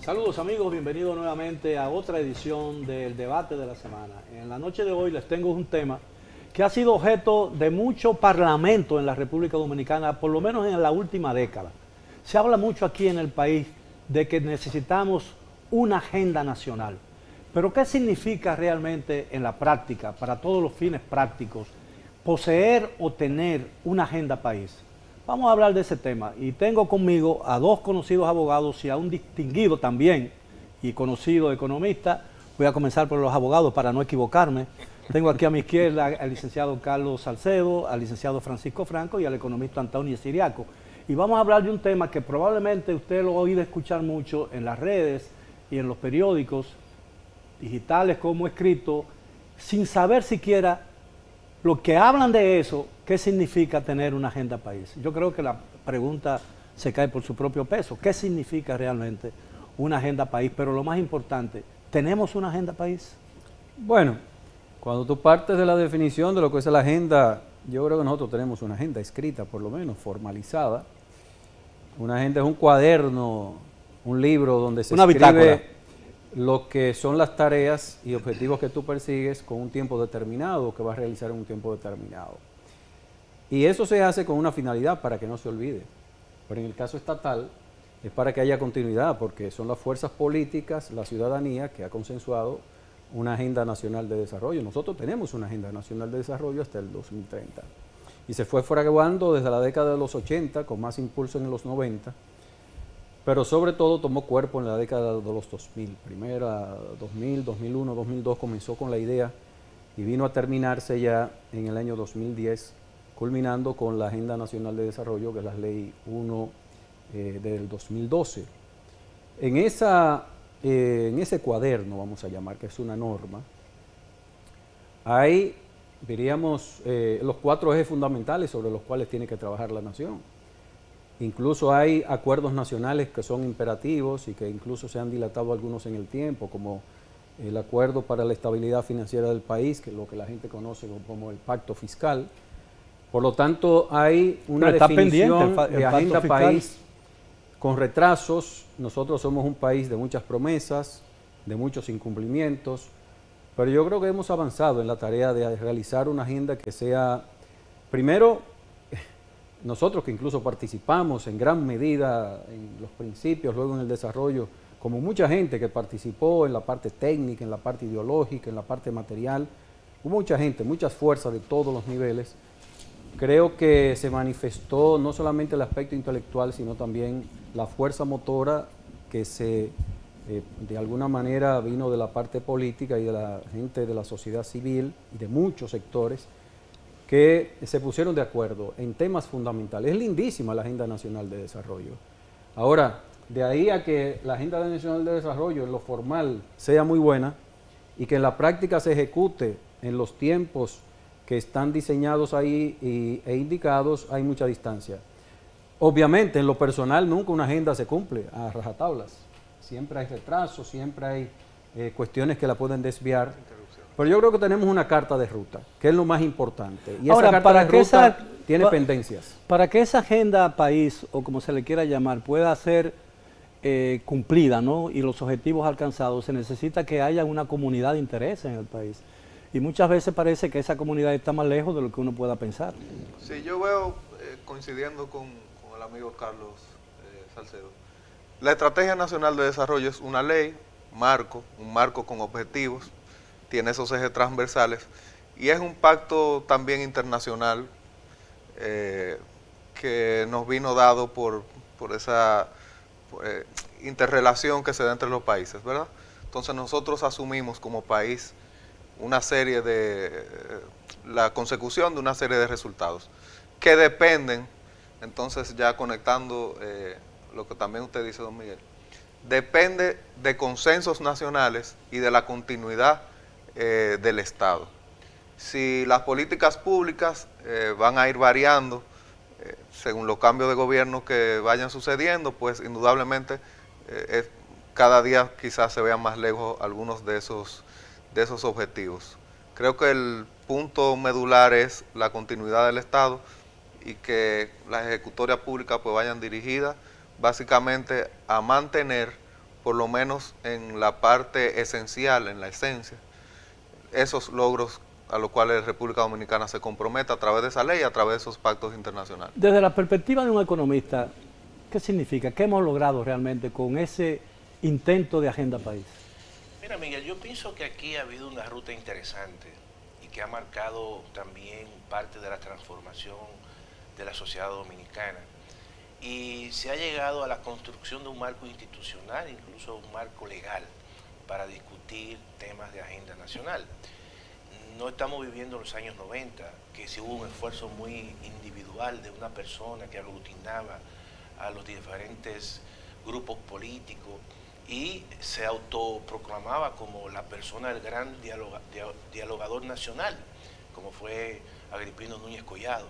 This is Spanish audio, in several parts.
Saludos amigos, bienvenidos nuevamente a otra edición del debate de la semana. En la noche de hoy les tengo un tema que ha sido objeto de mucho parlamento en la República Dominicana, por lo menos en la última década. Se habla mucho aquí en el país de que necesitamos una agenda nacional. Pero ¿qué significa realmente en la práctica, para todos los fines prácticos, poseer o tener una agenda país? Vamos a hablar de ese tema y tengo conmigo a dos conocidos abogados y a un distinguido también y conocido economista. Voy a comenzar por los abogados para no equivocarme. Tengo aquí a mi izquierda al licenciado Carlos Salcedo, al licenciado Francisco Franco y al economista Antonio Siriaco. Y vamos a hablar de un tema que probablemente usted lo ha oído escuchar mucho en las redes y en los periódicos digitales como escrito, sin saber siquiera lo que hablan de eso, ¿qué significa tener una agenda país? Yo creo que la pregunta se cae por su propio peso. ¿Qué significa realmente una agenda país? Pero lo más importante, ¿tenemos una agenda país? Bueno, cuando tú partes de la definición de lo que es la agenda, yo creo que nosotros tenemos una agenda escrita, por lo menos, formalizada. Una agenda es un cuaderno, un libro donde se escribe bitácora. Lo que son las tareas y objetivos que tú persigues con un tiempo determinado, que vas a realizar en un tiempo determinado. Y eso se hace con una finalidad para que no se olvide. Pero en el caso estatal es para que haya continuidad, porque son las fuerzas políticas, la ciudadanía que ha consensuado una agenda nacional de desarrollo. Nosotros tenemos una agenda nacional de desarrollo hasta el 2030. Y se fue fraguando desde la década de los 80, con más impulso en los 90, pero sobre todo tomó cuerpo en la década de los 2000. Primera 2000, 2001, 2002 comenzó con la idea y vino a terminarse ya en el año 2010, culminando con la Agenda Nacional de Desarrollo, que es la Ley 1 del 2012. En ese cuaderno, vamos a llamar, que es una norma, hay, diríamos, los 4 ejes fundamentales sobre los cuales tiene que trabajar la nación. Incluso hay acuerdos nacionales que son imperativos y que incluso se han dilatado algunos en el tiempo, como el Acuerdo para la Estabilidad Financiera del País, que es lo que la gente conoce como el Pacto Fiscal. Por lo tanto, hay una definición de agenda país con retrasos. Nosotros somos un país de muchas promesas, de muchos incumplimientos, pero yo creo que hemos avanzado en la tarea de realizar una agenda que sea, primero, nosotros que incluso participamos en gran medida en los principios, luego en el desarrollo, como mucha gente que participó en la parte técnica, en la parte ideológica, en la parte material, hubo mucha gente, muchas fuerzas de todos los niveles. Creo que se manifestó no solamente el aspecto intelectual, sino también la fuerza motora que de alguna manera vino de la parte política y de la gente de la sociedad civil y de muchos sectores que se pusieron de acuerdo en temas fundamentales. Es lindísima la Agenda Nacional de Desarrollo. Ahora, de ahí a que la Agenda Nacional de Desarrollo en lo formal sea muy buena y que en la práctica se ejecute en los tiempos que están diseñados ahí e indicados, hay mucha distancia. Obviamente, en lo personal, nunca una agenda se cumple a rajatablas. Siempre hay retrasos, siempre hay cuestiones que la pueden desviar. Pero yo creo que tenemos una carta de ruta, que es lo más importante. Y ahora, esa carta de ruta tiene pendencias. Para que esa agenda país, o como se le quiera llamar, pueda ser cumplida, ¿no?, y los objetivos alcanzados, se necesita que haya una comunidad de interés en el país. Y muchas veces parece que esa comunidad está más lejos de lo que uno pueda pensar. Sí, yo veo, coincidiendo con el amigo Carlos Salcedo, la Estrategia Nacional de Desarrollo es una ley, un marco con objetivos, tiene esos ejes transversales y es un pacto también internacional que nos vino dado por esa interrelación que se da entre los países, ¿verdad? Entonces nosotros asumimos como país la consecución de una serie de resultados que dependen, entonces ya conectando lo que también usted dice, don Miguel, depende de consensos nacionales y de la continuidad del Estado. Si las políticas públicas van a ir variando según los cambios de gobierno que vayan sucediendo, pues indudablemente cada día quizás se vean más lejos algunos de esos objetivos. Creo que el punto medular es la continuidad del Estado y que las ejecutorias públicas pues vayan dirigidas básicamente a mantener por lo menos en la parte esencial, en la esencia, esos logros a los cuales República Dominicana se compromete a través de esa ley y a través de esos pactos internacionales. Desde la perspectiva de un economista, ¿qué significa? ¿Qué hemos logrado realmente con ese intento de Agenda País? Mira, Miguel, yo pienso que aquí ha habido una ruta interesante y que ha marcado también parte de la transformación de la sociedad dominicana. Y se ha llegado a la construcción de un marco institucional, incluso un marco legal, para discutir temas de agenda nacional. No estamos viviendo los años 90, que sí hubo un esfuerzo muy individual de una persona que aglutinaba a los diferentes grupos políticos y se autoproclamaba como la persona del gran dialogador nacional, como fue Agripino Núñez Collado.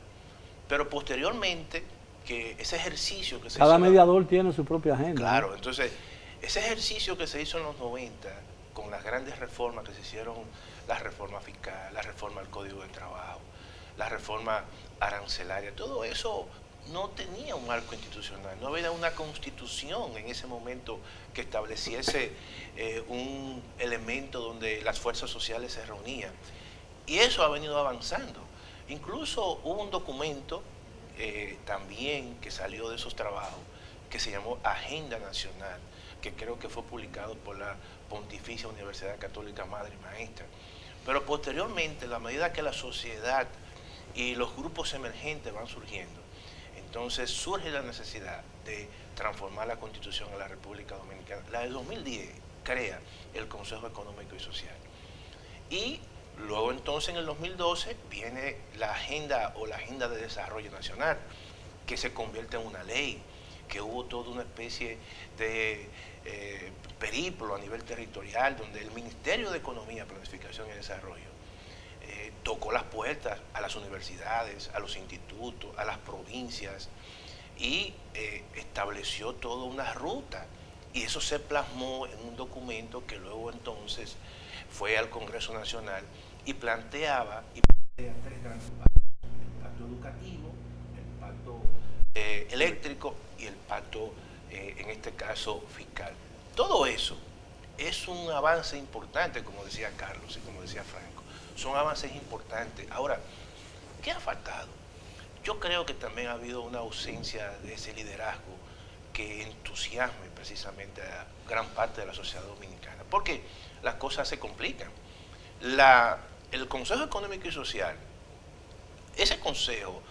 Pero posteriormente, que ese ejercicio que se hizo... Cada mediador tiene su propia agenda. Claro, ¿no? entonces, ese ejercicio que se hizo en los 90, con las grandes reformas que se hicieron, la reforma fiscal, la reforma al Código de Trabajo, la reforma arancelaria, todo eso no tenía un marco institucional, no había una constitución en ese momento que estableciese un elemento donde las fuerzas sociales se reunían. Y eso ha venido avanzando. Incluso hubo un documento también que salió de esos trabajos, que se llamó Agenda Nacional, que creo que fue publicado por la Pontificia Universidad Católica Madre y Maestra. Pero posteriormente, a la medida que la sociedad y los grupos emergentes van surgiendo, entonces surge la necesidad de transformar la Constitución de la República Dominicana. La de 2010 crea el Consejo Económico y Social. Y luego entonces en el 2012 viene la agenda o la Agenda de Desarrollo Nacional, que se convierte en una ley, que hubo toda una especie de periplo a nivel territorial, donde el Ministerio de Economía, Planificación y Desarrollo tocó las puertas a las universidades, a los institutos, a las provincias y estableció toda una ruta. Y eso se plasmó en un documento que luego entonces fue al Congreso Nacional y plantea tres grandes pactos: el pacto educativo, el pacto eléctrico y el pacto, en este caso, fiscal. Todo eso es un avance importante, como decía Carlos y como decía Franco. Son avances importantes. Ahora, ¿qué ha faltado? Yo creo que también ha habido una ausencia de ese liderazgo que entusiasme precisamente a gran parte de la sociedad dominicana, porque las cosas se complican. El Consejo Económico y Social, ese consejo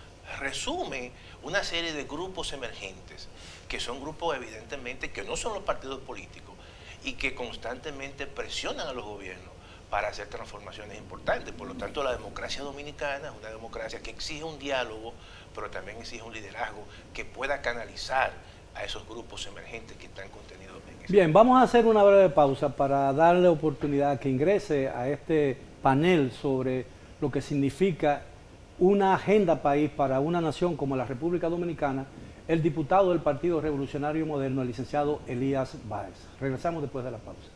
resume una serie de grupos emergentes, que son grupos evidentemente que no son los partidos políticos y que constantemente presionan a los gobiernos para hacer transformaciones importantes. Por lo tanto, la democracia dominicana es una democracia que exige un diálogo, pero también exige un liderazgo que pueda canalizar a esos grupos emergentes que están contenidos en ese. Bien, vamos a hacer una breve pausa para darle oportunidad que ingrese a este panel sobre lo que significa una agenda país para una nación como la República Dominicana, el diputado del Partido Revolucionario Moderno, el licenciado Elías Báez. Regresamos después de la pausa.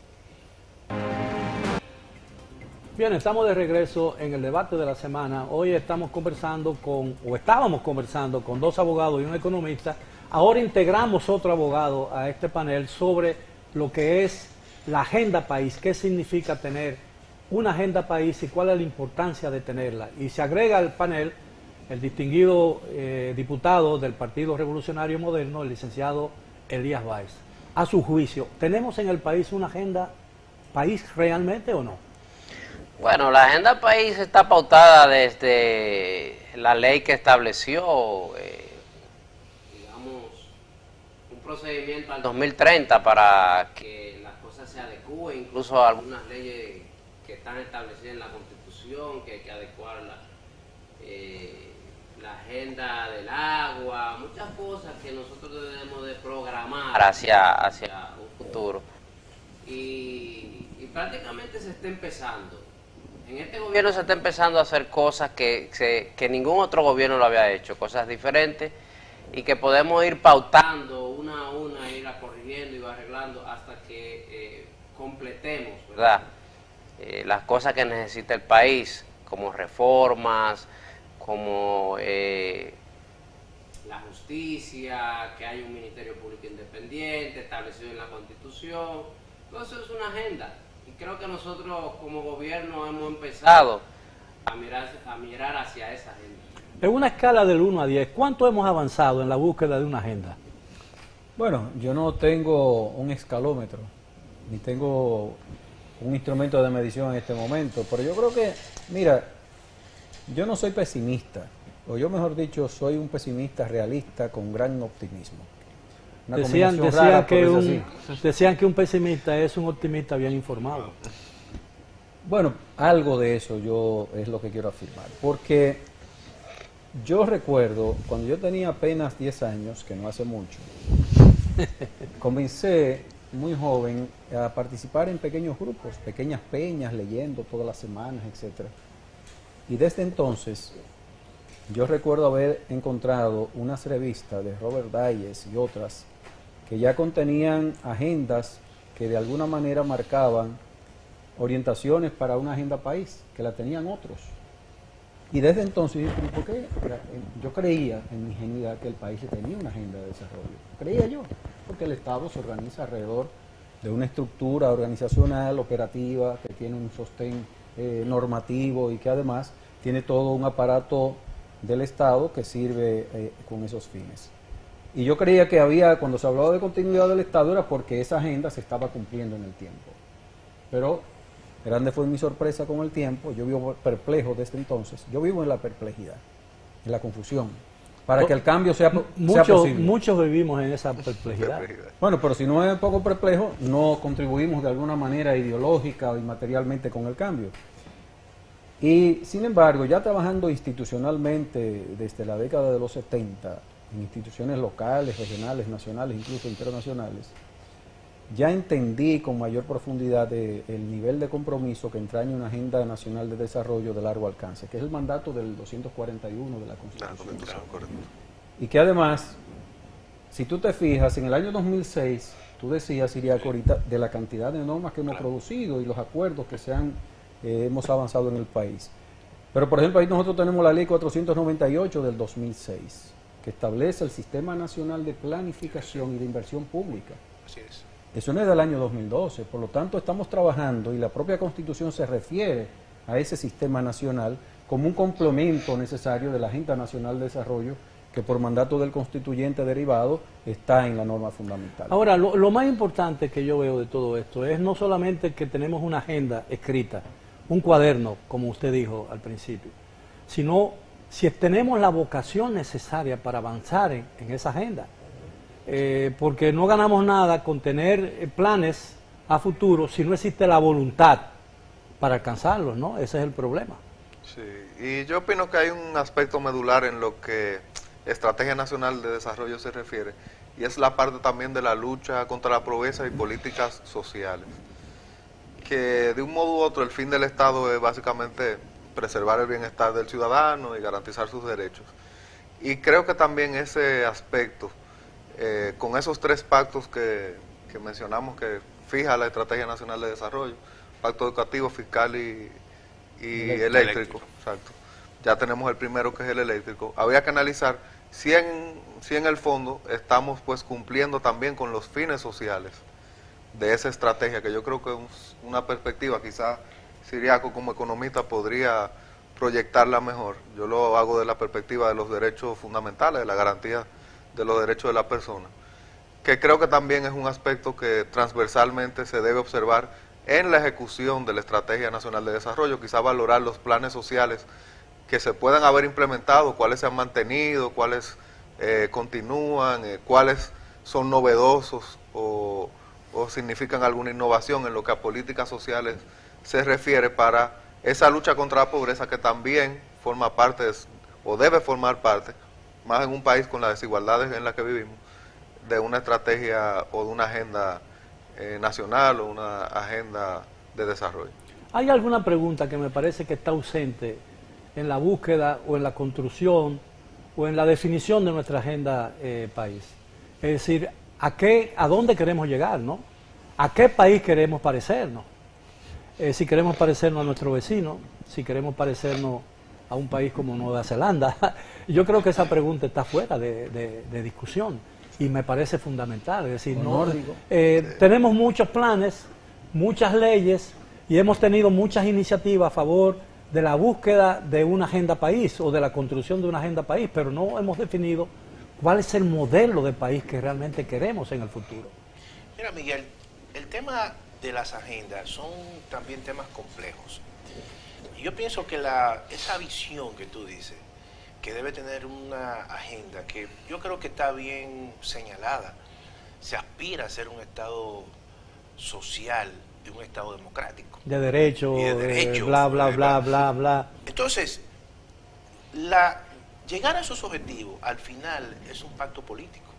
Bien, estamos de regreso en el debate de la semana. Hoy estábamos conversando con dos abogados y un economista. Ahora integramos otro abogado a este panel sobre lo que es la agenda país, qué significa tener una agenda país y cuál es la importancia de tenerla. Y se agrega al panel el distinguido diputado del Partido Revolucionario Moderno, el licenciado Elías Báez. A su juicio, ¿tenemos en el país una agenda país realmente o no? Bueno, la agenda país está pautada desde la ley que estableció, digamos, un procedimiento al 2030 para que las cosas se adecúen, incluso algunas leyes que están establecidas en la Constitución, que hay que adecuarla, la agenda del agua, muchas cosas que nosotros debemos de programar hacia un futuro. Y prácticamente se está empezando. En este gobierno se está empezando a hacer cosas que ningún otro gobierno lo había hecho, cosas diferentes y que podemos ir pautando una a una, ir corrigiendo y arreglando hasta que completemos, ¿verdad? Las cosas que necesita el país, como reformas, como la justicia, que hay un Ministerio Público Independiente establecido en la Constitución. Entonces es una agenda. Y creo que nosotros como gobierno hemos empezado a mirar hacia esa agenda. En una escala del 1 a 10, ¿cuánto hemos avanzado en la búsqueda de una agenda? Bueno, yo no tengo un escalómetro, ni tengo un instrumento de medición en este momento, pero yo creo que, mira, yo no soy pesimista, o yo mejor dicho, soy un pesimista realista con gran optimismo. Una Decían combinación rara, que pero es así. decían que un pesimista es un optimista bien informado. Bueno, algo de eso yo es lo que quiero afirmar, porque yo recuerdo cuando yo tenía apenas 10 años, que no hace mucho, comencé muy joven a participar en pequeños grupos, pequeñas peñas, leyendo todas las semanas, etcétera. Y desde entonces yo recuerdo haber encontrado unas revistas de Robert Dyes y otras que ya contenían agendas que de alguna manera marcaban orientaciones para una agenda país, que la tenían otros. Y desde entonces, ¿por qué? Yo creía en mi ingenuidad que el país tenía una agenda de desarrollo. Creía yo, porque el Estado se organiza alrededor de una estructura organizacional, operativa, que tiene un sostén normativo y que además tiene todo un aparato del Estado que sirve con esos fines. Y yo creía que había, cuando se hablaba de continuidad del Estado, era porque esa agenda se estaba cumpliendo en el tiempo. Pero grande fue mi sorpresa con el tiempo, yo vivo perplejo desde entonces, yo vivo en la perplejidad, en la confusión, para que el cambio sea posible. Muchos vivimos en esa perplejidad. Bueno, pero si no es un poco perplejo, no contribuimos de alguna manera ideológica y materialmente con el cambio. Y sin embargo, ya trabajando institucionalmente desde la década de los 70, en instituciones locales, regionales, nacionales, incluso internacionales, ya entendí con mayor profundidad el nivel de compromiso que entraña una agenda nacional de desarrollo de largo alcance, que es el mandato del 241 de la Constitución. Y que además, si tú te fijas, en el año 2006, tú decías, Iriaco, ahorita, de la cantidad de normas que hemos producido y los acuerdos que hemos avanzado en el país. Pero, por ejemplo, ahí nosotros tenemos la Ley 498 del 2006, que establece el Sistema Nacional de Planificación y de Inversión Pública. Así es. Eso no es del año 2012, por lo tanto estamos trabajando y la propia Constitución se refiere a ese sistema nacional como un complemento necesario de la Agenda Nacional de Desarrollo que por mandato del constituyente derivado está en la norma fundamental. Ahora, lo más importante que yo veo de todo esto es no solamente que tenemos una agenda escrita, un cuaderno, como usted dijo al principio, sino si tenemos la vocación necesaria para avanzar en esa agenda. Porque no ganamos nada con tener planes a futuro si no existe la voluntad para alcanzarlos, ¿no? Ese es el problema. Sí, y yo opino que hay un aspecto medular en lo que Estrategia Nacional de Desarrollo se refiere, y es la parte también de la lucha contra la pobreza y políticas sociales, que de un modo u otro el fin del Estado es básicamente preservar el bienestar del ciudadano y garantizar sus derechos. Y creo que también ese aspecto, con esos tres pactos que mencionamos que fija la Estrategia Nacional de Desarrollo, pacto educativo, fiscal y eléctrico. Exacto. Ya tenemos el primero, que es el eléctrico. Habría que analizar si en el fondo estamos pues cumpliendo también con los fines sociales de esa estrategia, que yo creo que es una perspectiva, quizás Siriaco como economista podría proyectarla mejor. Yo lo hago de la perspectiva de los derechos fundamentales, de la garantía de los derechos de la persona, que creo que también es un aspecto que transversalmente se debe observar en la ejecución de la Estrategia Nacional de Desarrollo, quizá valorar los planes sociales que se puedan haber implementado, cuáles se han mantenido, cuáles continúan, cuáles son novedosos o significan alguna innovación en lo que a políticas sociales se refiere para esa lucha contra la pobreza, que también forma parte o debe formar parte, más en un país con las desigualdades en las que vivimos, de una estrategia o de una agenda nacional o una agenda de desarrollo. ¿Hay alguna pregunta que me parece que está ausente en la búsqueda o en la construcción o en la definición de nuestra agenda país? Es decir, ¿a dónde queremos llegar, no? ¿A qué país queremos parecernos? Si queremos parecernos a nuestro vecino, si queremos parecernos a un país como Nueva Zelanda? Yo creo que esa pregunta está fuera de discusión y me parece fundamental. Es decir, tenemos muchos planes, muchas leyes y hemos tenido muchas iniciativas a favor de la búsqueda de una agenda país o de la construcción de una agenda país, pero no hemos definido cuál es el modelo de país que realmente queremos en el futuro. Mira, Miguel, el tema de las agendas son también temas complejos. Yo pienso que esa visión que tú dices, que debe tener una agenda que yo creo que está bien señalada, se aspira a ser un Estado social y un Estado democrático. De derecho, bla, bla, bla, bla, bla. Entonces, llegar a esos objetivos, al final, es un pacto político.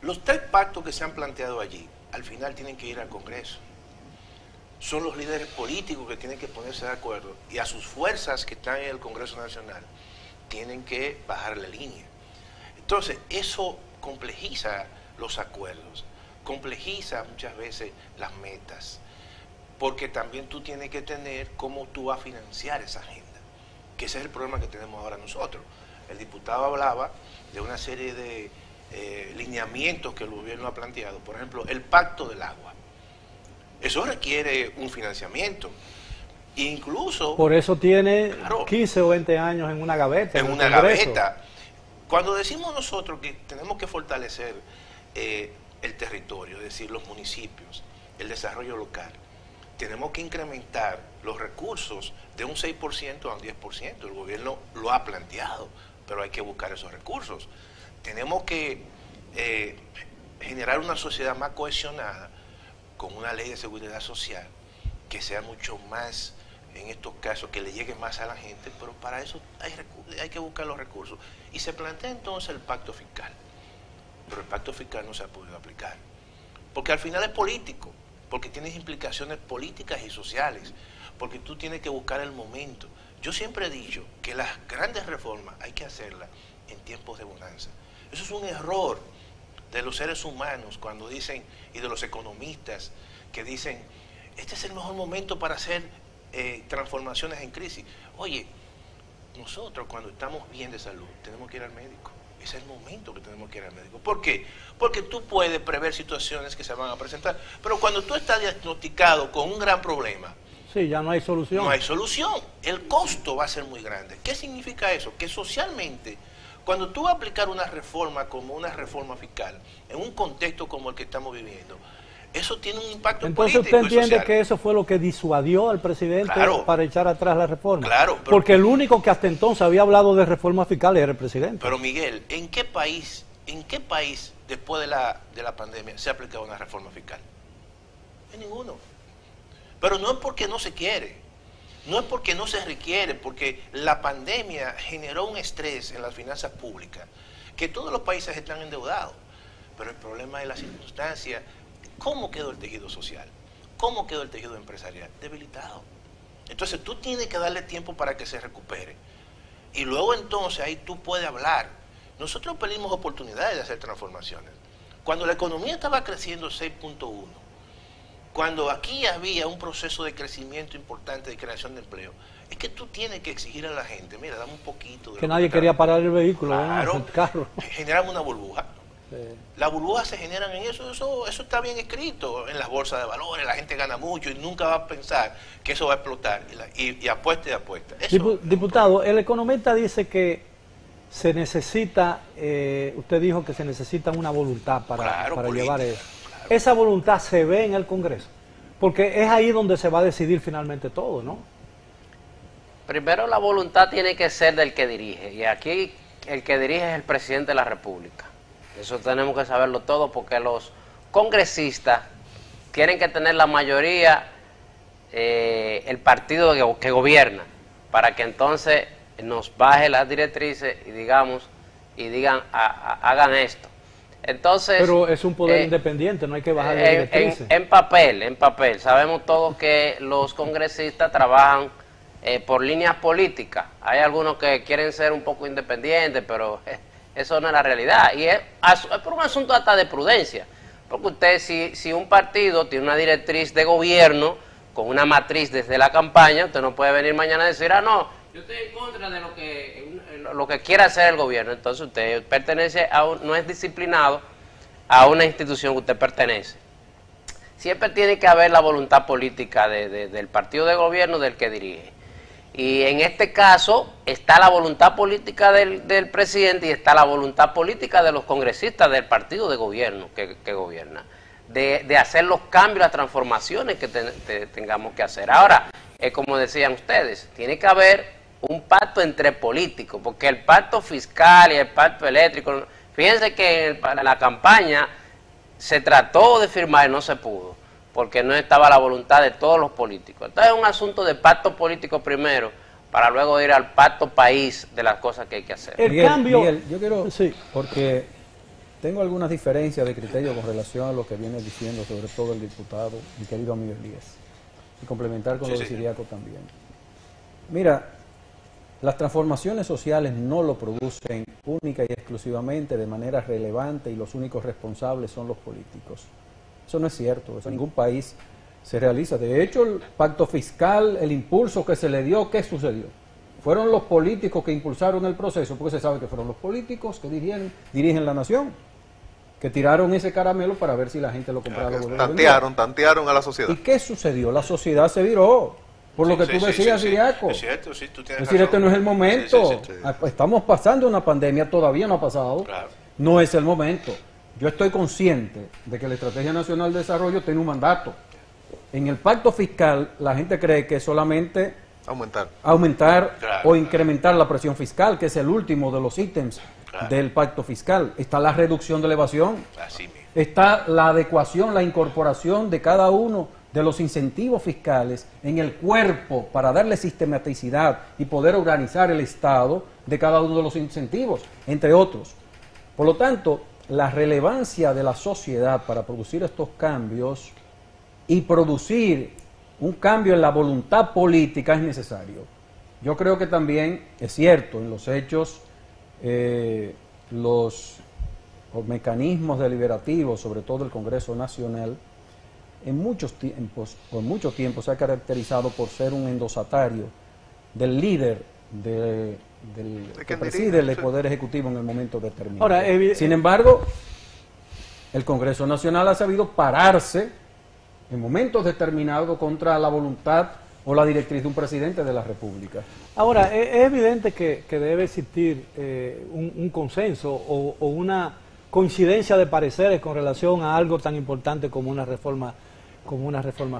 Los 3 pactos que se han planteado allí, al final tienen que ir al Congreso. Son los líderes políticos que tienen que ponerse de acuerdo y a sus fuerzas que están en el Congreso Nacional tienen que bajar la línea. Entonces, eso complejiza los acuerdos, complejiza muchas veces las metas, porque también tú tienes que tener cómo tú vas a financiar esa agenda, que ese es el problema que tenemos ahora nosotros. El diputado hablaba de una serie de lineamientos que el gobierno ha planteado, por ejemplo, el pacto del agua. Eso requiere un financiamiento. Incluso... Por eso tiene 15 o 20 años en una gaveta. En una gaveta. Cuando decimos nosotros que tenemos que fortalecer el territorio, es decir, los municipios, el desarrollo local, tenemos que incrementar los recursos de un 6% a un 10%. El gobierno lo ha planteado, pero hay que buscar esos recursos. Tenemos que generar una sociedad más cohesionada con una ley de seguridad social que sea mucho más, en estos casos, que le llegue más a la gente, pero para eso hay que buscar los recursos. Y se plantea entonces el pacto fiscal, pero el pacto fiscal no se ha podido aplicar, porque al final es político, porque tiene implicaciones políticas y sociales, porque tú tienes que buscar el momento. Yo siempre he dicho que las grandes reformas hay que hacerlas en tiempos de bonanza. Eso es un error de los seres humanos cuando dicen, y de los economistas que dicen, este es el mejor momento para hacer transformaciones en crisis. Oye, nosotros cuando estamos bien de salud tenemos que ir al médico. Ese es el momento que tenemos que ir al médico. ¿Por qué? Porque tú puedes prever situaciones que se van a presentar, pero cuando tú estás diagnosticado con un gran problema, sí, ya no hay solución. No hay solución. El costo va a ser muy grande. ¿Qué significa eso? Que socialmente, cuando tú vas a aplicar una reforma como una reforma fiscal, en un contexto como el que estamos viviendo, eso tiene un impacto Entonces político usted entiende social. que eso fue lo que disuadió al presidente para echar atrás la reforma. Claro. Porque el único que hasta entonces había hablado de reforma fiscal era el presidente. Pero Miguel, ¿en qué país después de la pandemia se ha aplicado una reforma fiscal? En ninguno. Pero no es porque no se quiere, no es porque no se requiere, porque la pandemia generó un estrés en las finanzas públicas, que todos los países están endeudados. Pero el problema es la circunstancia. ¿Cómo quedó el tejido social? ¿Cómo quedó el tejido empresarial? Debilitado. Entonces tú tienes que darle tiempo para que se recupere. Y luego entonces ahí tú puedes hablar. Nosotros perdimos oportunidades de hacer transformaciones. Cuando la economía estaba creciendo 6.1, cuando aquí había un proceso de crecimiento importante de creación de empleo, es que tú tienes que exigir a la gente, mira, dame un poquito. Que nadie quería parar el vehículo, claro, el carro. Generamos una burbuja. Sí. Las burbujas se generan en eso está bien escrito en las bolsas de valores, la gente gana mucho y nunca va a pensar que eso va a explotar y apuesta y apuesta. Diputado, el economista dice que se necesita, usted dijo que se necesita una voluntad para llevar eso. Claro. Esa voluntad se ve en el Congreso, porque es ahí donde se va a decidir finalmente todo, ¿no? Primero la voluntad tiene que ser del que dirige, y aquí el que dirige es el presidente de la República. Eso tenemos que saberlo todo, porque los congresistas tienen que tener la mayoría, el partido que gobierna, para que entonces nos baje las directrices y digan, hagan esto. Entonces, pero es un poder independiente, no hay que bajar las directrices. En papel. Sabemos todos que los congresistas trabajan por líneas políticas. Hay algunos que quieren ser un poco independientes, pero eso no es la realidad. Y es por un asunto hasta de prudencia. Porque usted, si un partido tiene una directriz de gobierno con una matriz desde la campaña, usted no puede venir mañana a decir, no, yo estoy en contra de lo que quiera hacer el gobierno. Entonces usted pertenece no es disciplinado a una institución que usted pertenece. Siempre tiene que haber la voluntad política del partido de gobierno del que dirige. Y en este caso está la voluntad política del presidente y está la voluntad política de los congresistas del partido de gobierno que gobierna, de hacer los cambios, las transformaciones que tengamos que hacer. Ahora, como decían ustedes, tiene que haber un pacto entre políticos, porque el pacto fiscal y el pacto eléctrico, fíjense que en la campaña se trató de firmar y no se pudo, porque no estaba la voluntad de todos los políticos. Entonces es un asunto de pacto político primero, para luego ir al pacto país de las cosas que hay que hacer. Miguel, yo quiero, sí, porque tengo algunas diferencias de criterio con relación a lo que viene diciendo, sobre todo el diputado, mi querido amigo Elías, y complementar con lo de Siriaco también. Mira, las transformaciones sociales no lo producen única y exclusivamente de manera relevante y los únicos responsables son los políticos. Eso no es cierto, eso en ningún país se realiza. De hecho, el pacto fiscal, el impulso que se le dio, ¿qué sucedió? Fueron los políticos que impulsaron el proceso, porque se sabe que fueron los políticos que dirigen la nación, que tiraron ese caramelo para ver si la gente lo compraba. Tantearon a la sociedad. ¿Y qué sucedió? La sociedad se viró. Por lo que tú decías, Siriaco. Es cierto, sí, tú tienes es decir, razón. este no es el momento. Estamos pasando una pandemia, todavía no ha pasado. Claro. No es el momento. Yo estoy consciente de que la Estrategia Nacional de Desarrollo tiene un mandato. En el pacto fiscal, la gente cree que es solamente aumentar claro, o incrementar la presión fiscal, que es el último de los ítems del pacto fiscal. Está la reducción de la evasión. Así mismo. Está la adecuación, la incorporación de cada uno de los incentivos fiscales en el cuerpo para darle sistematicidad y poder organizar el Estado de cada uno de los incentivos, entre otros. Por lo tanto, la relevancia de la sociedad para producir estos cambios y producir un cambio en la voluntad política es necesario. Yo creo que también es cierto, en los hechos, los mecanismos deliberativos, sobre todo el Congreso Nacional, en muchos tiempos, por mucho tiempo se ha caracterizado por ser un endosatario del líder que preside el Poder Ejecutivo en el momento determinado. Ahora, sin embargo, el Congreso Nacional ha sabido pararse en momentos determinados contra la voluntad o la directriz de un presidente de la República. Ahora, es evidente que debe existir un consenso o una coincidencia de pareceres con relación a algo tan importante como una reforma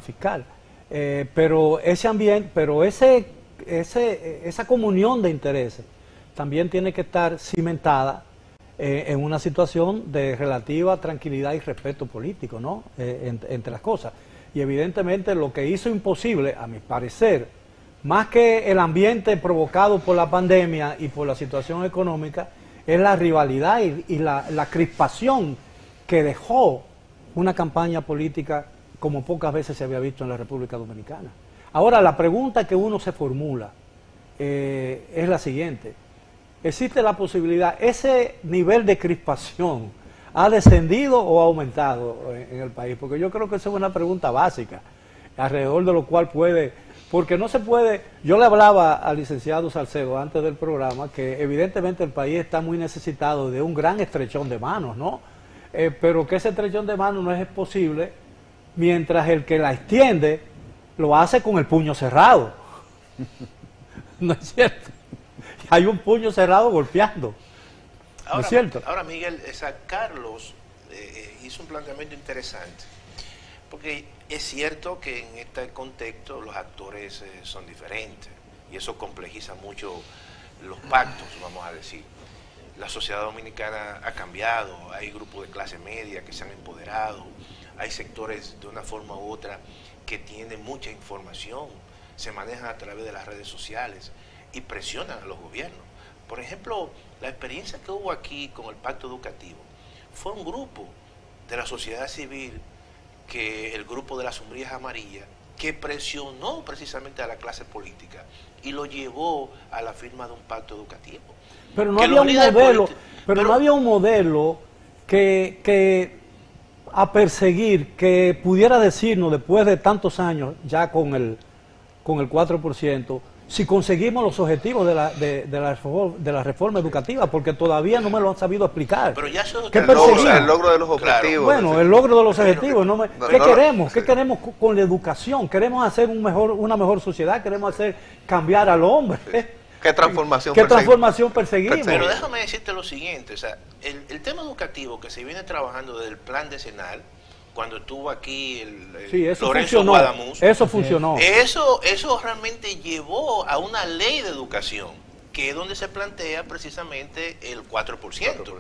fiscal. Pero ese ambiente, esa comunión de intereses también tiene que estar cimentada en una situación de relativa tranquilidad y respeto político, ¿no? Entre las cosas. Y evidentemente lo que hizo imposible, a mi parecer, más que el ambiente provocado por la pandemia y por la situación económica, es la rivalidad y la crispación que dejó una campaña política como pocas veces se había visto en la República Dominicana. Ahora, la pregunta que uno se formula es la siguiente. ¿Existe la posibilidad, ese nivel de crispación ha descendido o ha aumentado en el país? Porque yo creo que esa es una pregunta básica, alrededor de lo cual porque no se puede. Yo le hablaba al licenciado Salcedo antes del programa que evidentemente el país está muy necesitado de un gran estrechón de manos, ¿no? Pero que ese estrechón de manos no es posible mientras el que la extiende lo hace con el puño cerrado. ¿No es cierto? Hay un puño cerrado golpeando. Ahora, ¿no es cierto? Ahora, Miguel, Carlos hizo un planteamiento interesante, porque es cierto que en este contexto los actores son diferentes y eso complejiza mucho los pactos, vamos a decir. La sociedad dominicana ha cambiado, hay grupos de clase media que se han empoderado, hay sectores de una forma u otra que tienen mucha información, se manejan a través de las redes sociales y presionan a los gobiernos. Por ejemplo, la experiencia que hubo aquí con el pacto educativo fue un grupo de la sociedad civil, que el grupo de las sombrillas amarillas, que presionó precisamente a la clase política y lo llevó a la firma de un pacto educativo. Pero no había un modelo, no había un modelo que a perseguir, que pudiera decirnos después de tantos años, ya con el 4%, si conseguimos los objetivos de la reforma educativa, porque todavía no me lo han sabido explicar. Pero ya eso ¿Qué el perseguimos? logro de los objetivos. Bueno, el logro de los objetivos. ¿Qué queremos? Sí. ¿Qué queremos con la educación? ¿Queremos hacer una mejor sociedad? ¿Queremos cambiar al hombre? Sí. ¿Qué transformación ¿Qué transformación perseguimos? Pero déjame decirte lo siguiente, o sea, el tema educativo que se viene trabajando desde el plan decenal, cuando estuvo aquí eso Lorenzo funcionó. Guadamus, Eso funcionó. Eso realmente llevó a una ley de educación, que es donde se plantea precisamente el 4%,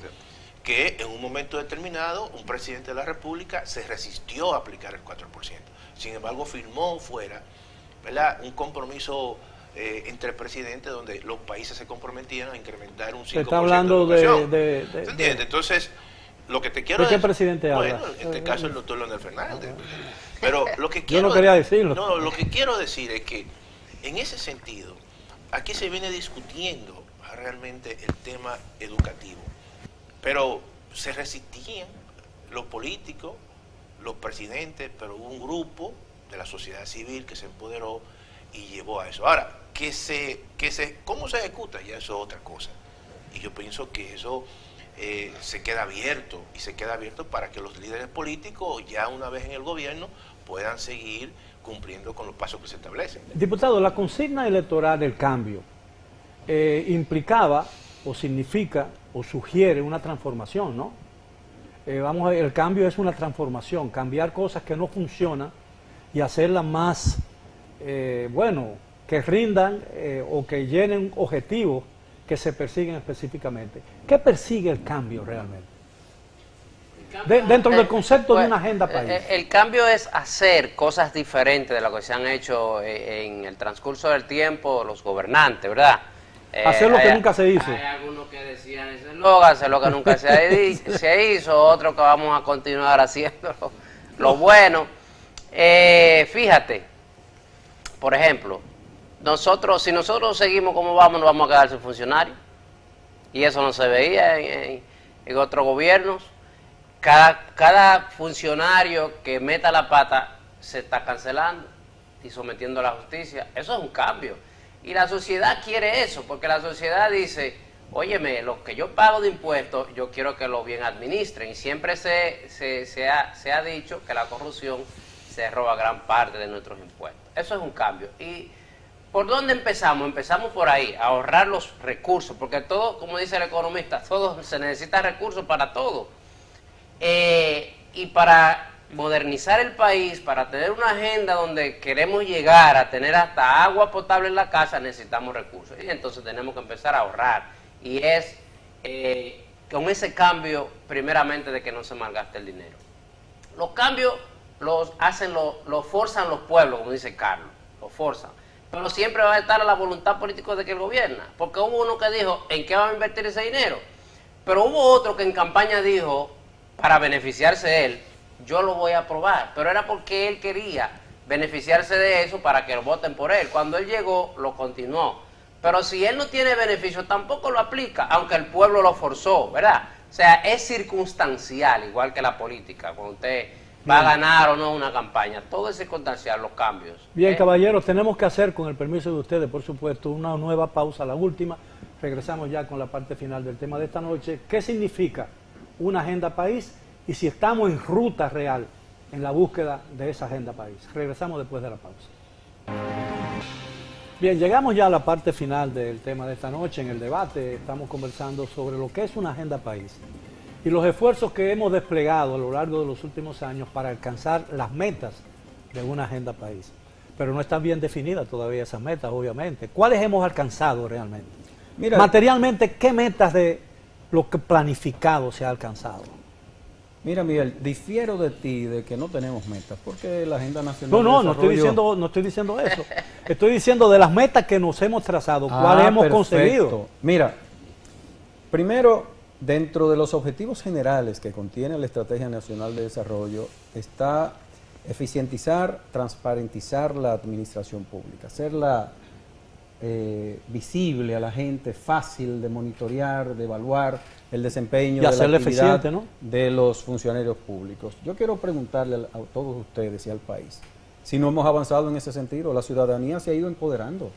que en un momento determinado un presidente de la República se resistió a aplicar el 4%. Sin embargo, firmó fuera, ¿verdad?, un compromiso entre presidentes donde los países se comprometían a incrementar un 5% Se está hablando de educación. ¿Se entiende? Entonces, lo que te quiero ¿de qué decir, presidente habla? bueno, en este caso el doctor Leonel Fernández. Pero lo que quiero, Yo no quería decirlo. No, lo que quiero decir es que en ese sentido, aquí se viene discutiendo realmente el tema educativo. Pero se resistían los políticos, los presidentes, pero hubo un grupo de la sociedad civil que se empoderó y llevó a eso. Ahora, ¿cómo se ejecuta? Ya eso es otra cosa. Y yo pienso que eso se queda abierto, y se queda abierto para que los líderes políticos, ya una vez en el gobierno, puedan seguir cumpliendo con los pasos que se establecen. Diputado, la consigna electoral del cambio implicaba o significa o sugiere una transformación, ¿no? Vamos a ver, el cambio es una transformación, cambiar cosas que no funcionan y hacerlas más, que rindan o que llenen objetivos que se persiguen específicamente. ¿Qué persigue el cambio realmente? Dentro del concepto de una agenda país. El cambio es hacer cosas diferentes de lo que se han hecho en el transcurso del tiempo los gobernantes, ¿verdad? Hacer lo que nunca se hizo. Hay algunos que decían ese eslogan, hacer lo que nunca se hizo, otros que vamos a continuar haciendo lo bueno. Fíjate, por ejemplo, si nosotros seguimos como vamos, nos vamos a quedar sin funcionarios. Y eso no se veía en otros gobiernos. Cada funcionario que meta la pata se está cancelando y sometiendo a la justicia. Eso es un cambio. Y la sociedad quiere eso, porque la sociedad dice, óyeme, lo que yo pago de impuestos, yo quiero que lo bien administren. Y siempre se ha dicho que la corrupción se roba gran parte de nuestros impuestos. Eso es un cambio. ¿Y por dónde empezamos? Empezamos por ahí, a ahorrar los recursos, porque todo, como dice el economista, todo se necesita recursos para todo. Y para modernizar el país, para tener una agenda donde queremos llegar a tener hasta agua potable en la casa, necesitamos recursos. Y entonces tenemos que empezar a ahorrar. Y es con ese cambio, primeramente, de que no se malgaste el dinero. Los cambios los forzan los pueblos, como dice Carlos, los forzan. Pero siempre va a estar a la voluntad política de que él gobierna. Porque hubo uno que dijo, ¿en qué va a invertir ese dinero? Pero hubo otro que en campaña dijo, para beneficiarse él, yo lo voy a aprobar. Pero era porque él quería beneficiarse de eso para que lo voten por él. Cuando él llegó, lo continuó. Pero si él no tiene beneficio, tampoco lo aplica, aunque el pueblo lo forzó, ¿verdad? O sea, es circunstancial, igual que la política. Cuando usted va a ganar o no una campaña, todo es circunstancial, los cambios. Bien, caballeros, tenemos que hacer, con el permiso de ustedes, por supuesto, una nueva pausa, la última. Regresamos ya con la parte final del tema de esta noche. ¿Qué significa una agenda país? Y si estamos en ruta real en la búsqueda de esa agenda país. Regresamos después de la pausa. Bien, llegamos ya a la parte final del tema de esta noche. En el debate estamos conversando sobre lo que es una agenda país y los esfuerzos que hemos desplegado a lo largo de los últimos años para alcanzar las metas de una agenda país. Pero no están bien definidas todavía esas metas, obviamente. ¿Cuáles hemos alcanzado realmente? Mira, materialmente, ¿qué metas de lo que planificado se ha alcanzado? Mira, Miguel, difiero de ti de que no tenemos metas, porque la Agenda Nacional No estoy diciendo eso. Estoy diciendo de las metas que nos hemos trazado, cuáles hemos conseguido. Mira, primero, dentro de los objetivos generales que contiene la Estrategia Nacional de Desarrollo, está eficientizar, transparentizar la administración pública, hacerla visible a la gente, fácil de monitorear, de evaluar el desempeño de la actividad, ¿no?, de los funcionarios públicos. Yo quiero preguntarle a todos ustedes y al país si no hemos avanzado en ese sentido. La ciudadanía se ha ido empoderando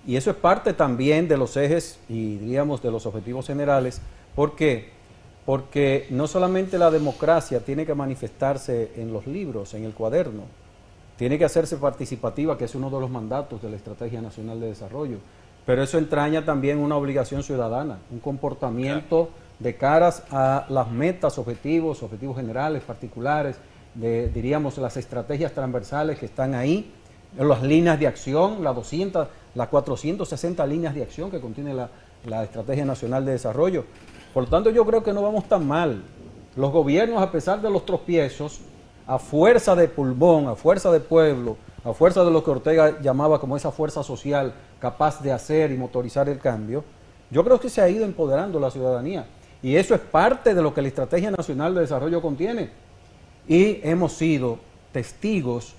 Y eso es parte también de los ejes y, diríamos, de los objetivos generales. ¿Por qué? Porque no solamente la democracia tiene que manifestarse en los libros, en el cuaderno, tiene que hacerse participativa, que es uno de los mandatos de la Estrategia Nacional de Desarrollo, pero eso entraña también una obligación ciudadana, un comportamiento de caras a las metas, objetivos generales, particulares, diríamos las estrategias transversales que están ahí, las líneas de acción, las 460 líneas de acción que contiene la Estrategia Nacional de Desarrollo. Por lo tanto, yo creo que no vamos tan mal. Los gobiernos, a pesar de los tropiezos, a fuerza de pulmón, a fuerza de pueblo, a fuerza de lo que Ortega llamaba como esa fuerza social capaz de hacer y motorizar el cambio, yo creo que se ha ido empoderando la ciudadanía. Y eso es parte de lo que la Estrategia Nacional de Desarrollo contiene. Y hemos sido testigos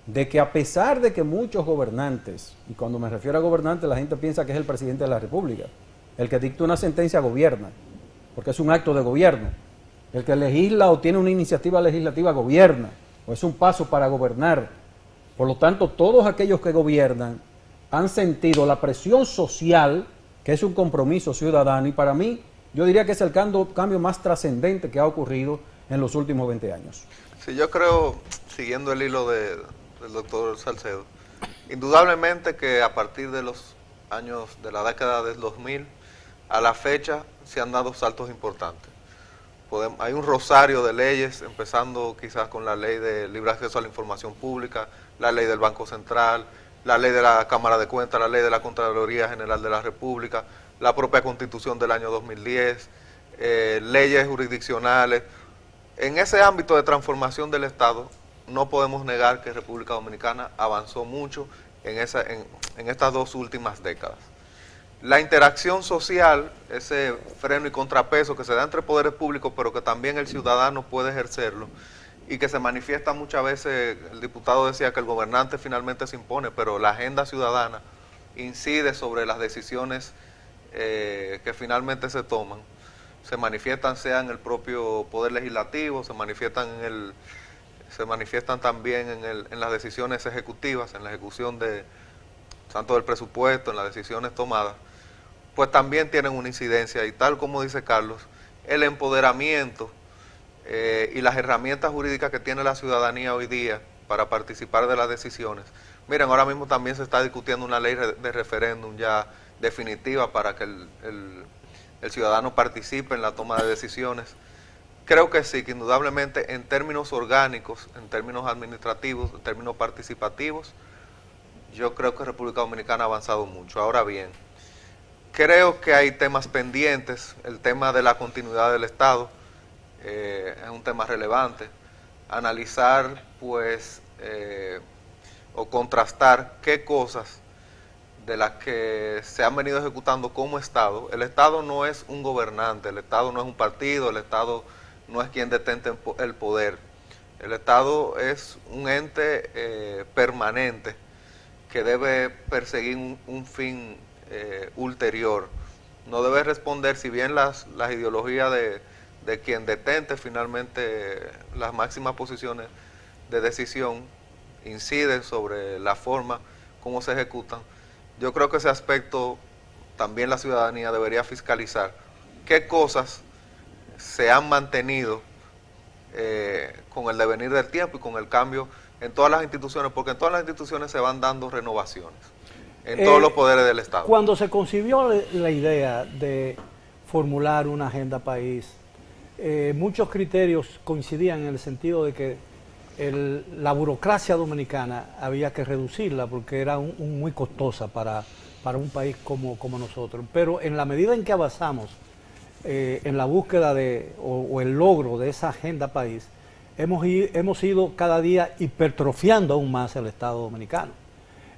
de que a pesar de que muchos gobernantes, y cuando me refiero a gobernantes la gente piensa que es el presidente de la República, el que dicta una sentencia gobierna, porque es un acto de gobierno. El que legisla o tiene una iniciativa legislativa gobierna, o es un paso para gobernar. Por lo tanto, todos aquellos que gobiernan han sentido la presión social, que es un compromiso ciudadano, y para mí, yo diría que es el cambio más trascendente que ha ocurrido en los últimos 20 años. Sí, yo creo, siguiendo el hilo del doctor Salcedo, indudablemente que a partir de los años de la década del 2000 a la fecha se han dado saltos importantes. Hay un rosario de leyes, empezando quizás con la ley de libre acceso a la información pública, la ley del Banco Central, la ley de la Cámara de Cuentas, la ley de la Contraloría General de la República, la propia Constitución del año 2010, leyes jurisdiccionales. En ese ámbito de transformación del Estado, no podemos negar que República Dominicana avanzó mucho en estas dos últimas décadas. La interacción social, ese freno y contrapeso que se da entre poderes públicos, pero que también el ciudadano puede ejercerlo, y que se manifiesta muchas veces, el diputado decía que el gobernante finalmente se impone, pero la agenda ciudadana incide sobre las decisiones que finalmente se toman, se manifiestan sea en el propio poder legislativo, se manifiestan también en las decisiones ejecutivas, en la ejecución tanto del presupuesto, en las decisiones tomadas, pues también tienen una incidencia, y tal como dice Carlos, el empoderamiento y las herramientas jurídicas que tiene la ciudadanía hoy día para participar de las decisiones. Miren, ahora mismo también se está discutiendo una ley de referéndum ya definitiva para que el ciudadano participe en la toma de decisiones. Creo que sí, que indudablemente en términos orgánicos, en términos administrativos, en términos participativos, yo creo que República Dominicana ha avanzado mucho. Ahora bien, creo que hay temas pendientes. El tema de la continuidad del Estado es un tema relevante. Analizar, pues, o contrastar qué cosas de las que se han venido ejecutando como Estado. El Estado no es un gobernante, el Estado no es un partido, el Estado no es quien detente el poder. El Estado es un ente permanente que debe perseguir un fin ulterior. No debe responder, si bien las ideologías de quien detente finalmente las máximas posiciones de decisión inciden sobre la forma como se ejecutan. Yo creo que ese aspecto también la ciudadanía debería fiscalizar. ¿Qué cosas se han mantenido con el devenir del tiempo y con el cambio en todas las instituciones? Porque en todas las instituciones se van dando renovaciones, en todos los poderes del Estado. Cuando se concibió la idea de formular una agenda país, muchos criterios coincidían en el sentido de que la burocracia dominicana había que reducirla porque era muy costosa para un país como nosotros. Pero en la medida en que avanzamos en la búsqueda o el logro de esa agenda país, hemos ido cada día hipertrofiando aún más el Estado dominicano.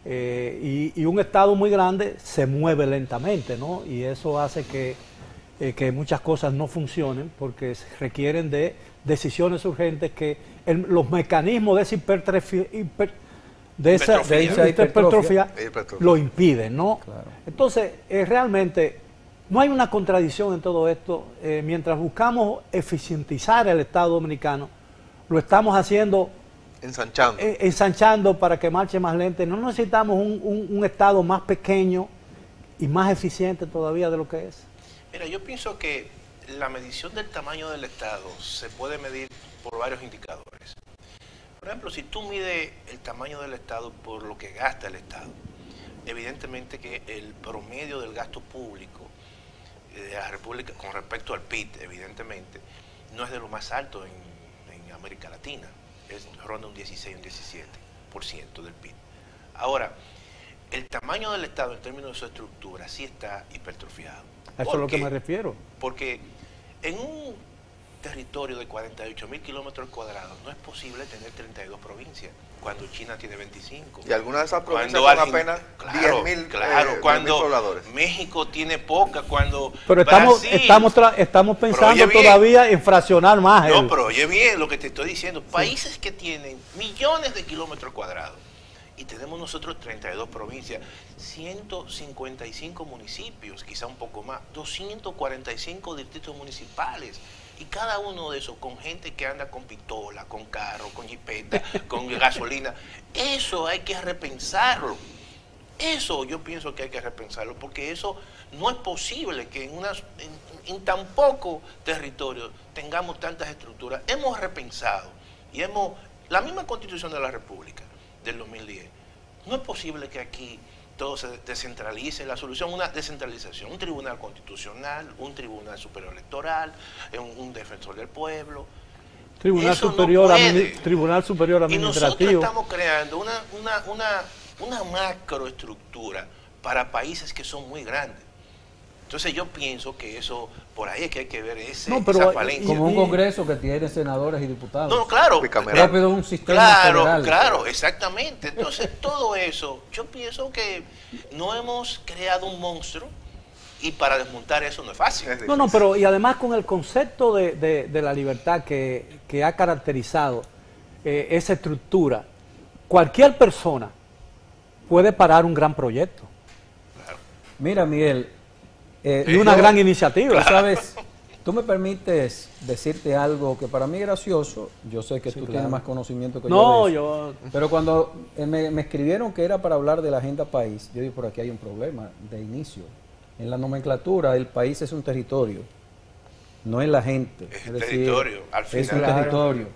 Y un Estado muy grande se mueve lentamente, ¿no? Y eso hace que muchas cosas no funcionen porque requieren de decisiones urgentes que los mecanismos de esa hipertrofia lo impiden, ¿no? Claro. Entonces, realmente no hay una contradicción en todo esto. Mientras buscamos eficientizar el Estado dominicano, lo estamos haciendo ensanchando para que marche más lento. No necesitamos un Estado más pequeño y más eficiente todavía de lo que es? Mira, yo pienso que la medición del tamaño del Estado se puede medir por varios indicadores. Por ejemplo, si tú mides el tamaño del Estado por lo que gasta el Estado, evidentemente que el promedio del gasto público de la República con respecto al PIB, evidentemente, no es de lo más alto en América Latina. Ronda un 16, un 17% del PIB. Ahora, el tamaño del Estado en términos de su estructura sí está hipertrofiado. A eso es a lo que me refiero. Porque en un territorio de 48.000 kilómetros cuadrados no es posible tener 32 provincias, cuando China tiene 25. Y algunas de esas provincias Cuando son apenas 10.000 cuando pobladores. México tiene poca, cuando Pero estamos pensando todavía en fraccionar más. No, pero oye bien lo que te estoy diciendo. Países que tienen millones de kilómetros cuadrados y tenemos nosotros 32 provincias, 155 municipios, quizá un poco más, 245 distritos municipales. Y cada uno de esos con gente que anda con pistola, con carro, con jipeta, con gasolina. Eso hay que repensarlo. Eso yo pienso que hay que repensarlo, porque eso no es posible que en tan poco territorio tengamos tantas estructuras. Hemos repensado y la misma Constitución de la República del 2010. No es posible que aquí todo se descentralice. La solución es una descentralización, un tribunal constitucional, un tribunal superior electoral, un defensor del pueblo. Tribunal superior administrativo. Y nosotros estamos creando una macroestructura para países que son muy grandes. Entonces yo pienso que eso, por ahí es que hay que ver esa falencia. Como un Congreso que tiene senadores y diputados. No, claro. Rápido un sistema federal. Claro, exactamente. Entonces todo eso, yo pienso que no hemos creado un monstruo y para desmontar eso no es fácil. No, pero y además con el concepto de la libertad que ha caracterizado esa estructura, cualquier persona puede parar un gran proyecto. Claro. Mira, Miguel, y una gran iniciativa. Claro. ¿Sabes? Tú me permites decirte algo que para mí es gracioso. Yo sé que tú tienes más conocimiento que yo. Pero cuando me escribieron que era para hablar de la agenda país, yo dije, por aquí hay un problema de inicio. En la nomenclatura, el país es un territorio, no es la gente. Es decir, territorio, al final. Es un territorio.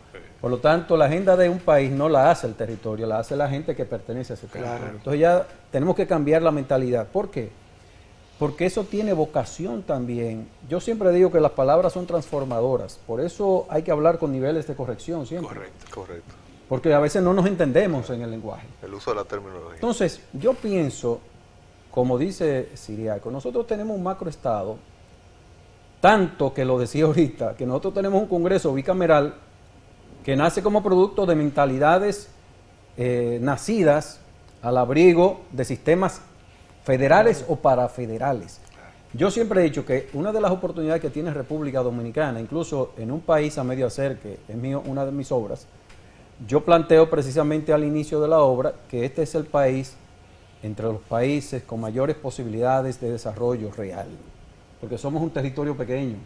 Por lo tanto, la agenda de un país no la hace el territorio, la hace la gente que pertenece a ese territorio. Claro. Entonces ya tenemos que cambiar la mentalidad. ¿Por qué? Porque eso tiene vocación también. Yo siempre digo que las palabras son transformadoras, por eso hay que hablar con niveles de corrección siempre. Correcto. Porque a veces no nos entendemos en el lenguaje. El uso de la terminología. Entonces, yo pienso, como dice Siriaco, nosotros tenemos un macroestado, tanto que lo decía ahorita, que nosotros tenemos un Congreso bicameral que nace como producto de mentalidades nacidas al abrigo de sistemas federales o parafederales. Yo siempre he dicho que una de las oportunidades que tiene República Dominicana, incluso en un país a medio hacer, que es una de mis obras, yo planteo precisamente al inicio de la obra que este es el país, entre los países con mayores posibilidades de desarrollo real, porque somos un territorio pequeño,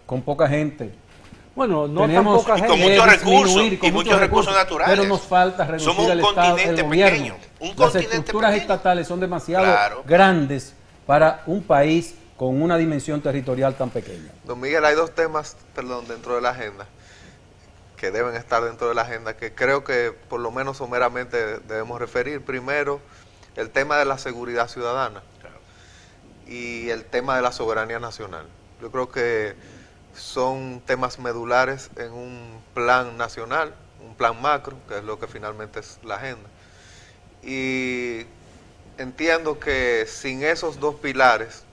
con poca gente. Bueno, no tenemos tan poca con gente. Muchos recursos naturales. Pero nos falta reducir el Estado, el gobierno. Las estructuras estatales son demasiado grandes para un país con una dimensión territorial tan pequeña. Don Miguel, hay dos temas, dentro de la agenda, que deben estar dentro de la agenda, que creo que por lo menos someramente debemos referir. Primero, el tema de la seguridad ciudadana y el tema de la soberanía nacional. Yo creo que son temas medulares en un plan nacional, un plan macro, que es lo que finalmente es la agenda. Y entiendo que sin esos dos pilares,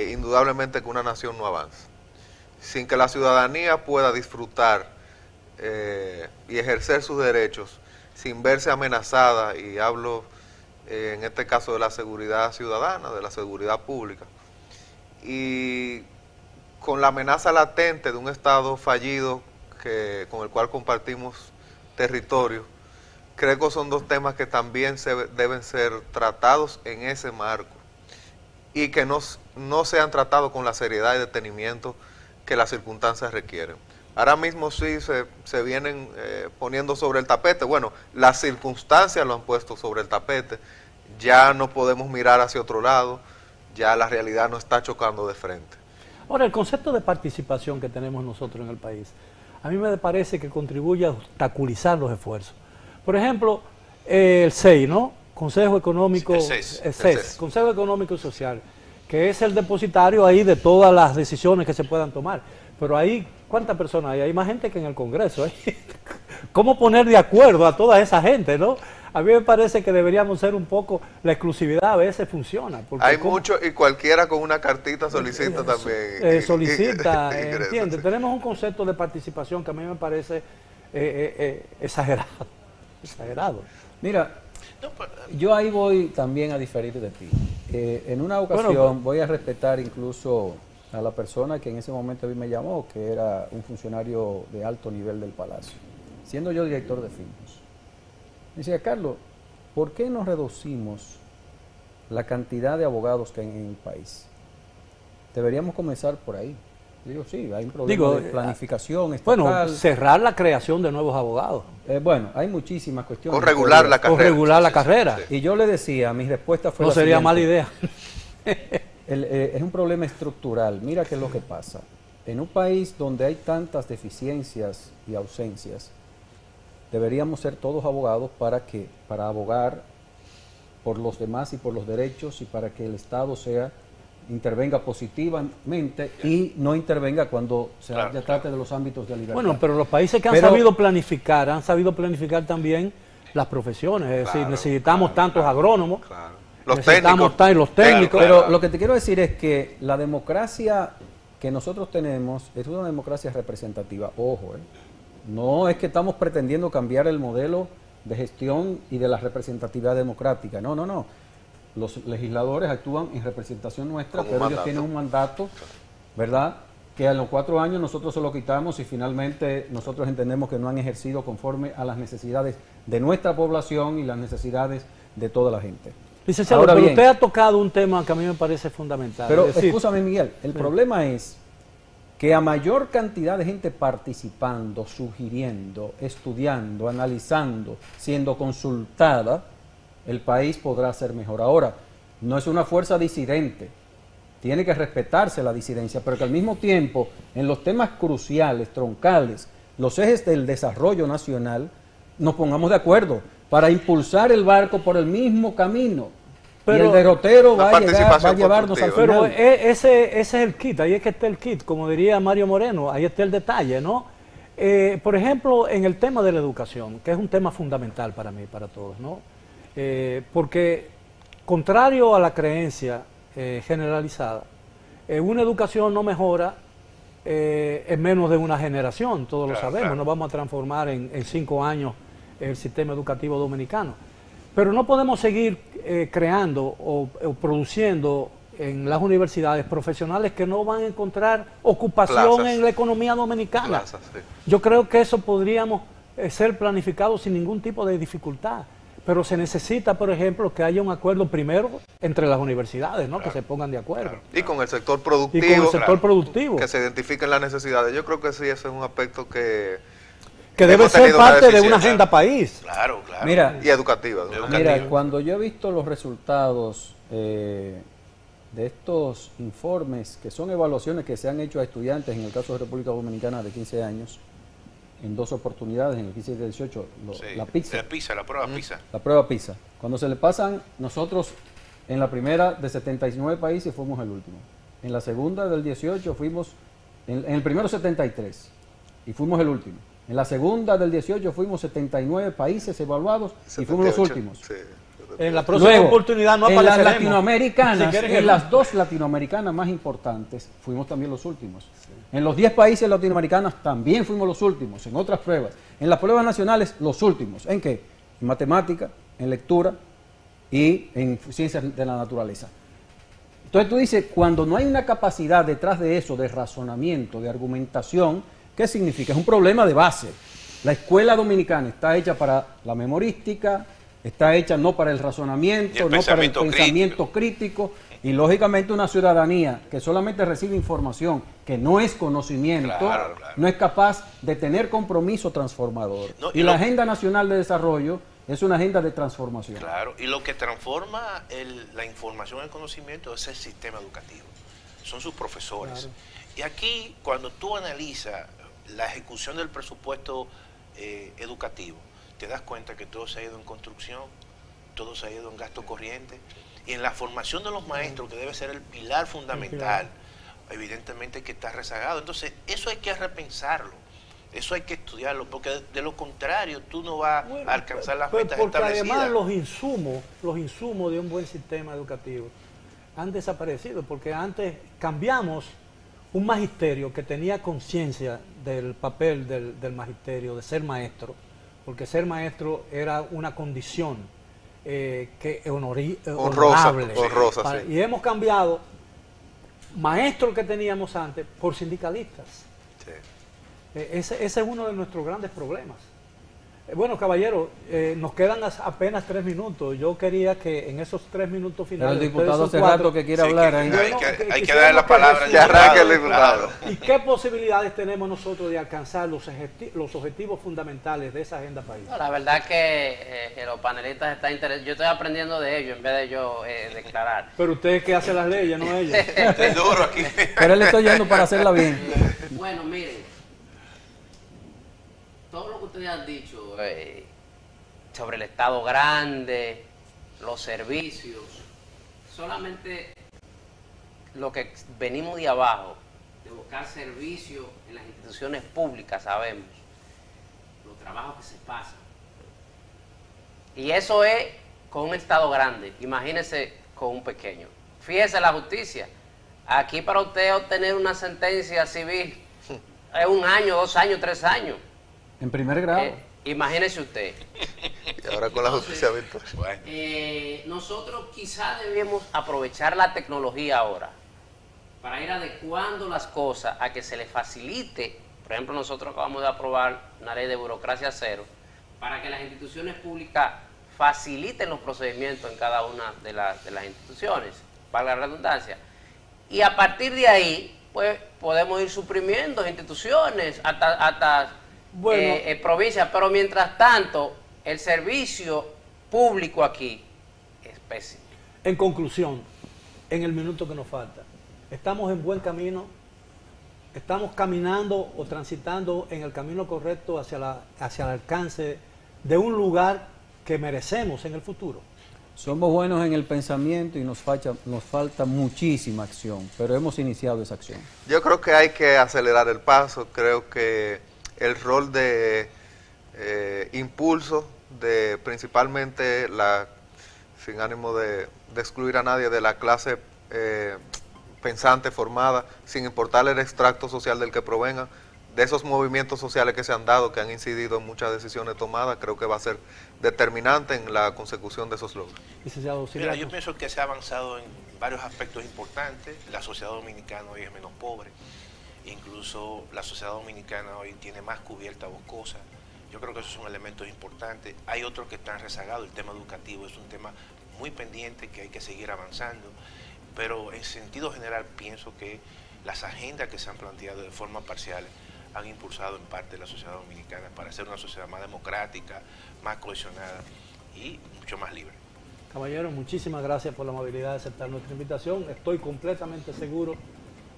indudablemente que una nación no avanza. Sin que la ciudadanía pueda disfrutar y ejercer sus derechos, sin verse amenazada, y hablo en este caso de la seguridad ciudadana, de la seguridad pública, y con la amenaza latente de un Estado fallido con el cual compartimos territorio, creo que son dos temas que también deben ser tratados en ese marco y que no sean tratados con la seriedad y detenimiento que las circunstancias requieren. Ahora mismo sí se vienen poniendo sobre el tapete. Bueno, las circunstancias lo han puesto sobre el tapete ya no podemos mirar hacia otro lado, ya la realidad nos está chocando de frente. Ahora, el concepto de participación que tenemos nosotros en el país, a mí me parece que contribuye a obstaculizar los esfuerzos. Por ejemplo, el CEI, ¿no? Consejo Económico, El CES. Consejo Económico y Social, que es el depositario ahí de todas las decisiones que se puedan tomar. Pero ahí, ¿cuántas personas hay? Hay más gente que en el Congreso. ¿Cómo poner de acuerdo a toda esa gente, no? A mí me parece que deberíamos ser un poco, la exclusividad a veces funciona. Hay muchos y cualquiera con una cartita solicita también. Solicita, ¿entiendes? Tenemos un concepto de participación que a mí me parece exagerado. Exagerado. Mira, yo ahí voy también a diferir de ti. En una ocasión voy a respetar incluso a la persona que en ese momento a mí me llamó, que era un funcionario de alto nivel del Palacio, siendo yo director de Finjos. Me decía, Carlos, ¿por qué no reducimos la cantidad de abogados que hay en el país? Deberíamos comenzar por ahí. Digo, sí, hay un problema de planificación estatal. Bueno, cerrar la creación de nuevos abogados. Bueno, hay muchísimas cuestiones. O regular la carrera. O regular la carrera. Y yo le decía, mi respuesta fue no la sería siguiente. mala idea. Es un problema estructural. Mira qué es lo que pasa. En un país donde hay tantas deficiencias y ausencias, deberíamos ser todos abogados para abogar por los demás y por los derechos y para que el Estado intervenga positivamente y no intervenga cuando se trate de los ámbitos de libertad. Bueno, pero los países que han sabido planificar también las profesiones. Es decir, necesitamos tantos agrónomos, los necesitamos los técnicos. Pero lo que te quiero decir es que la democracia que nosotros tenemos es una democracia representativa. Ojo, no es que estamos pretendiendo cambiar el modelo de gestión y de la representatividad democrática. No, no, no. Los legisladores actúan en representación nuestra, pero ellos tienen un mandato, ¿verdad? Que a los 4 años nosotros se lo quitamos y finalmente nosotros entendemos que no han ejercido conforme a las necesidades de nuestra población y las necesidades de toda la gente. Licenciado, pero usted ha tocado un tema que a mí me parece fundamental. Pero escúchame, Miguel, el problema es que a mayor cantidad de gente participando, sugiriendo, estudiando, analizando, siendo consultada, el país podrá ser mejor. Ahora, no es una fuerza disidente, tiene que respetarse la disidencia, pero que al mismo tiempo, en los temas cruciales, troncales, los ejes del desarrollo nacional, nos pongamos de acuerdo para impulsar el barco por el mismo camino. Pero y el derrotero va a llevarnos al final. Pero ese es el kit, ahí es que está el kit, como diría Mario Moreno, ahí está el detalle, ¿no? Por ejemplo, en el tema de la educación, que es un tema fundamental para mí, para todos, ¿no? Porque, contrario a la creencia generalizada, una educación no mejora en menos de una generación, todos lo sabemos, no vamos a transformar en 5 años el sistema educativo dominicano. Pero no podemos seguir creando o produciendo en las universidades profesionales que no van a encontrar ocupación en la economía dominicana. Yo creo que eso podríamos ser planificado sin ningún tipo de dificultad. Pero se necesita, por ejemplo, que haya un acuerdo primero entre las universidades, ¿no? Que se pongan de acuerdo. Y con el sector productivo. Y con el sector productivo. Que se identifiquen las necesidades. Yo creo que sí, ese es un aspecto que debe ser parte de una agenda país. Claro, claro. Mira, y educativa. Mira, cuando yo he visto los resultados de estos informes, que son evaluaciones que se han hecho a estudiantes, en el caso de República Dominicana de 15 años, en 2 oportunidades, en el 15 y el 18, la PISA. La prueba PISA. La prueba PISA. Cuando se le pasan, nosotros en la primera de 79 países fuimos el último. En la segunda del 18 fuimos, en el primero 73 y fuimos el último. En la segunda del 18 fuimos 79 países evaluados 78, y fuimos los últimos. Sí. En la próxima oportunidad no apareceremos. En las latinoamericanas, en las 2 latinoamericanas más importantes, fuimos también los últimos. Sí. En los 10 países latinoamericanos también fuimos los últimos, en otras pruebas. En las pruebas nacionales, los últimos. ¿En qué? En matemática, en lectura y en ciencias de la naturaleza. Entonces tú dices, cuando no hay una capacidad detrás de eso, de razonamiento, de argumentación, ¿qué significa? Es un problema de base. La escuela dominicana está hecha para la memorística, está hecha no para el razonamiento, no para el pensamiento crítico, y lógicamente una ciudadanía que solamente recibe información, que no es conocimiento, no es capaz de tener compromiso transformador. Y la Agenda Nacional de Desarrollo Es una agenda de transformación. Claro, y lo que transforma la información y el conocimiento es el sistema educativo, son sus profesores. Claro. Y aquí, cuando tú analizas la ejecución del presupuesto educativo, te das cuenta que todo se ha ido en construcción, todo se ha ido en gasto corriente, y en la formación de los maestros, que debe ser el pilar fundamental, evidentemente que está rezagado. Entonces, eso hay que repensarlo. Eso hay que estudiarlo, porque de lo contrario tú no vas a alcanzar las metas porque establecidas. además los insumos de un buen sistema educativo han desaparecido, porque antes cambiamos un magisterio que tenía conciencia del papel del magisterio, de ser maestro, porque ser maestro era una condición honorable. Honrosa, sí. Y hemos cambiado maestros que teníamos antes por sindicalistas. Sí. Ese es uno de nuestros grandes problemas. Bueno, caballero, nos quedan apenas 3 minutos. Yo quería que en esos 3 minutos finales... Pero el diputado hace rato que quiere hablar ahí. Hay que darle la palabra. Ya arranca el diputado. ¿Y qué posibilidades tenemos nosotros de alcanzar los objetivos fundamentales de esa agenda país? No, la verdad que los panelistas están interesados. Yo estoy aprendiendo de ellos en vez de yo declarar. Pero usted es que hace las leyes, no ellos. Es duro aquí. Pero él está yendo para hacerla bien. Bueno, miren, todo lo que ustedes han dicho sobre el Estado grande, los servicios, solamente lo que venimos de abajo, de buscar servicios en las instituciones públicas, sabemos los trabajos que se pasan. Y eso es con un Estado grande, imagínense con un pequeño. Fíjese la justicia, aquí para usted obtener una sentencia civil es 1 año, 2 años, 3 años. En primer grado. Imagínese usted. Y ahora con la justicia virtual. Nosotros quizás debemos aprovechar la tecnología ahora para ir adecuando las cosas a que se le facilite. Por ejemplo, nosotros acabamos de aprobar una ley de burocracia cero para que las instituciones públicas faciliten los procedimientos en cada una de las instituciones, valga la redundancia. Y a partir de ahí, pues podemos ir suprimiendo instituciones hasta provincias, pero mientras tanto, el servicio público aquí es pésimo. En conclusión, en el minuto que nos falta, ¿estamos en buen camino? ¿Estamos caminando o transitando en el camino correcto hacia el alcance de un lugar que merecemos en el futuro? Somos buenos en el pensamiento y nos falta muchísima acción, pero hemos iniciado esa acción. Yo creo que hay que acelerar el paso. Creo que el rol de impulso de principalmente sin ánimo de excluir a nadie, de la clase pensante, formada, sin importar el extracto social del que provenga, de esos movimientos sociales que se han dado, que han incidido en muchas decisiones tomadas, creo que va a ser determinante en la consecución de esos logros. Mira, yo pienso que se ha avanzado en varios aspectos importantes. La sociedad dominicana hoy es menos pobre. Incluso la sociedad dominicana hoy tiene más cubierta boscosa. Yo creo que esos son elementos importantes. Hay otros que están rezagados. El tema educativo es un tema muy pendiente que hay que seguir avanzando. Pero en sentido general pienso que las agendas que se han planteado de forma parcial han impulsado en parte la sociedad dominicana para ser una sociedad más democrática, más cohesionada y mucho más libre. Caballero, muchísimas gracias por la amabilidad de aceptar nuestra invitación. Estoy completamente seguro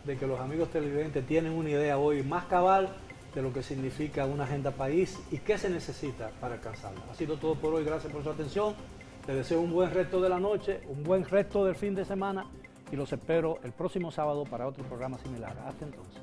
de que los amigos televidentes tienen una idea hoy más cabal de lo que significa una agenda país y qué se necesita para alcanzarla. Ha sido todo por hoy, gracias por su atención. Les deseo un buen resto de la noche, un buen resto del fin de semana y los espero el próximo sábado para otro programa similar. Hasta entonces.